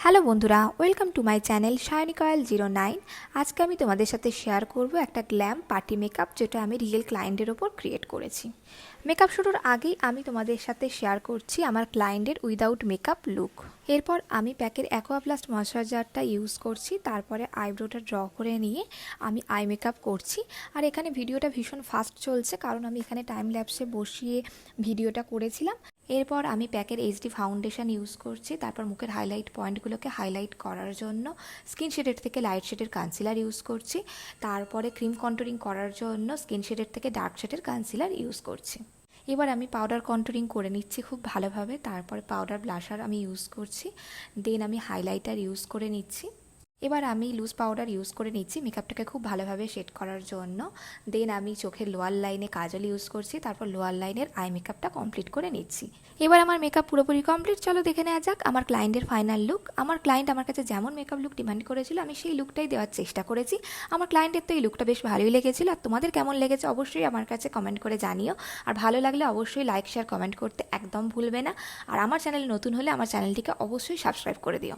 Hello বন্ধুরা, welcome to my channel shinycoil09। আজকে আমি তোমাদের সাথে শেয়ার করব একটা গ্ল্যাম পার্টি মেকআপ, যেটা আমি রিয়েল ক্লায়েন্টের ওপর ক্রিয়েট করেছি। মেকআপ শুরুর আগেই আমি তোমাদের সাথে শেয়ার করছি আমার ক্লায়েন্টের উইদাউট মেকআপ লুক। এরপর আমি প্যাকের অ্যাকোয়াপ্লাস্ট ময়শ্চারাইজারটা ইউজ করছি, তারপরে আইব্রোটা ড্র করে নিয়ে আমি আই মেকআপ করছি। আর এখানে ভিডিওটা ভীষণ ফাস্ট চলছে, কারণ আমি এখানে টাইম ল্যাপসে বসিয়ে ভিডিওটা করেছিলাম। এরপর আমি প্যাকের এইচডি ফাউন্ডেশন ইউজ করছি, তারপর মুখের হাইলাইট পয়েন্টগুলোকে হাইলাইট করার জন্য স্কিন শেডের থেকে লাইট শেডের কনসিলার ইউজ করছি। তারপরে ক্রিম কন্টুরিং করার জন্য স্কিন শেডের থেকে ডার্ক শেডের কনসিলার ইউজ করছি। এবার আমি পাউডার কন্টুরিং করে নিচ্ছি খুব ভালোভাবে। তারপরে পাউডার ব্লাশার আমি ইউজ করছি, দেন আমি হাইলাইটার ইউজ করে নিচ্ছি। এবার আমি লুজ পাউডার ইউজ করে নিচ্ছি মেকআপটাকে খুব ভালোভাবে শেড করার জন্য। দেন আমি চোখের লোয়ার লাইনে কাজল ইউজ করছি, তারপর লোয়ার লাইনের আই মেকআপটা কমপ্লিট করে নিচ্ছি। এবার আমার মেকআপ পুরোপুরি কমপ্লিট। চলো দেখে নেওয়া যাক আমার ক্লায়েন্টের ফাইনাল লুক। আমার ক্লায়েন্ট আমার কাছে যেমন মেকআপ লুক ডিমান্ড করেছিল, আমি সেই লুকটাই দেওয়ার চেষ্টা করেছি। আমার ক্লায়েন্টের তো এই লুকটা বেশ ভালোই লেগেছিল। আর তোমাদের কেমন লেগেছে অবশ্যই আমার কাছে কমেন্ট করে জানিও। আর ভালো লাগলে অবশ্যই লাইক শেয়ার কমেন্ট করতে একদম ভুলবে না। আর আমার চ্যানেলে নতুন হলে আমার চ্যানেলটিকে অবশ্যই সাবস্ক্রাইব করে দিও।